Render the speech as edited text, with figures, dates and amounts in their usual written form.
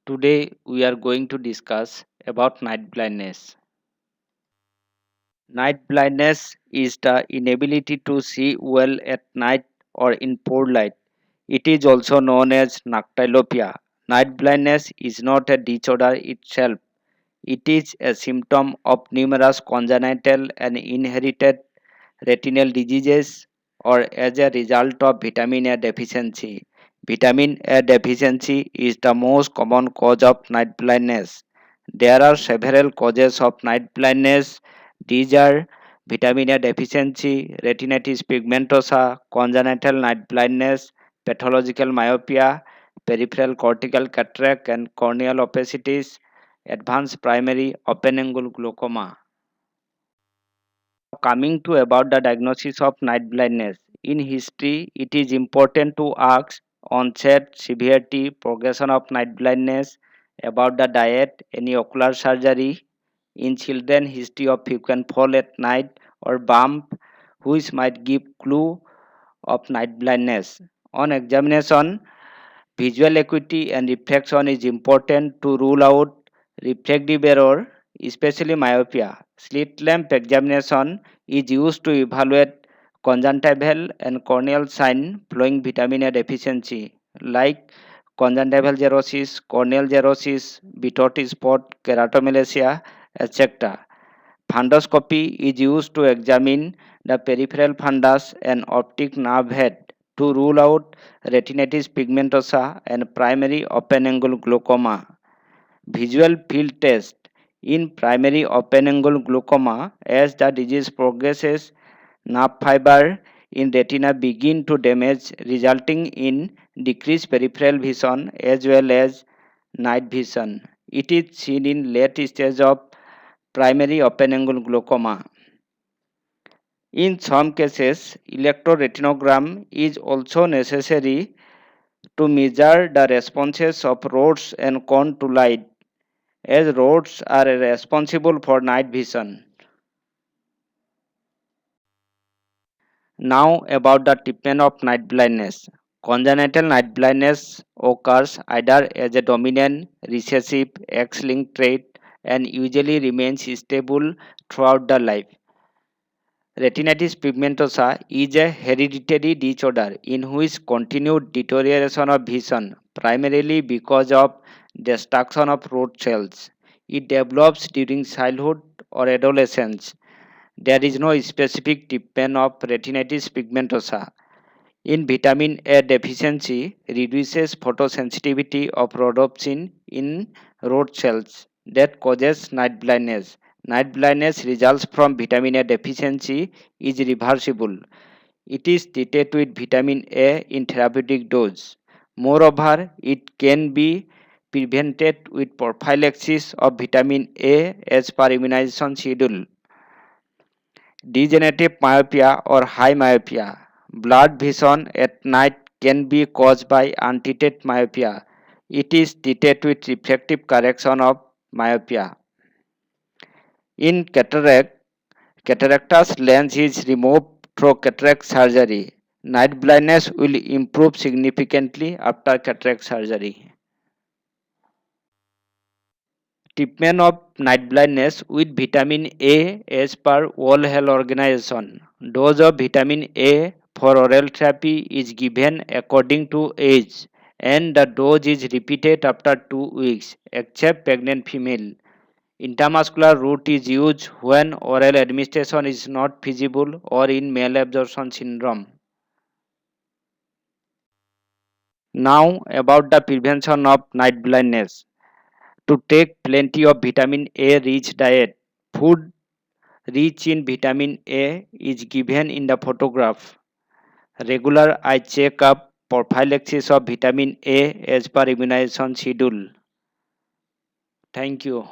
Today we are going to discuss about night blindness. Night blindness is the inability to see well at night or in poor light. It is also known as noctilopia. Night blindness is not a disorder itself. It is a symptom of numerous congenital and inherited retinal diseases or as a result of vitamin A deficiency. Vitamin A deficiency is the most common cause of night blindness. There are several causes of night blindness. These are vitamin A deficiency, retinitis pigmentosa, congenital night blindness, pathological myopia, peripheral cortical cataract and corneal opacities, advanced primary open angle glaucoma. Coming to about the diagnosis of night blindness. In history, it is important to ask onset, severity, progression of night blindness, about the diet, any ocular surgery. In children, history of frequent fall at night or bump, which might give clue of night blindness. On examination, visual acuity and reflection is important to rule out refractive error, especially myopia. Slit lamp examination is used to evaluate conjunctival and corneal sign flowing vitamin A deficiency like conjunctival xerosis, corneal xerosis, bitotic spot, keratomalacia, etc. Fundoscopy is used to examine the peripheral fundus and optic nerve head to rule out retinitis pigmentosa and primary open angle glaucoma. Visual field test in primary open angle glaucoma, as the disease progresses, nerve fiber in retina begin to damage, resulting in decreased peripheral vision as well as night vision. It is seen in late stage of primary open angle glaucoma. In some cases, electroretinogram is also necessary to measure the responses of rods and cone to light, as rods are responsible for night vision. Now about the treatment of night blindness. Congenital night blindness occurs either as a dominant recessive X-linked trait and usually remains stable throughout the life. Retinitis pigmentosa is a hereditary disorder in which continued deterioration of vision, primarily because of destruction of rod cells. It develops during childhood or adolescence. There is no specific treatment of retinitis pigmentosa. In vitamin A deficiency reduces photosensitivity of rhodopsin in rod cells that causes night blindness. Night blindness results from vitamin A deficiency is reversible. It is treated with vitamin A in therapeutic dose. Moreover, it can be prevented with prophylaxis of vitamin A as per immunization schedule. Degenerative myopia or high myopia. Blurred vision at night can be caused by untreated myopia. It is treated with refractive correction of myopia. In cataract, cataractous lens is removed through cataract surgery. Night blindness will improve significantly after cataract surgery. Treatment of night blindness with vitamin A as per World Health Organization. Dose of vitamin A for oral therapy is given according to age and the dose is repeated after 2 weeks except pregnant female. Intramuscular route is used when oral administration is not feasible or in malabsorption syndrome. Now about the prevention of night blindness. To take plenty of vitamin A rich diet. Food rich in vitamin A is given in the photograph. Regular eye checkup, prophylaxis of vitamin A as per immunization schedule. Thank you.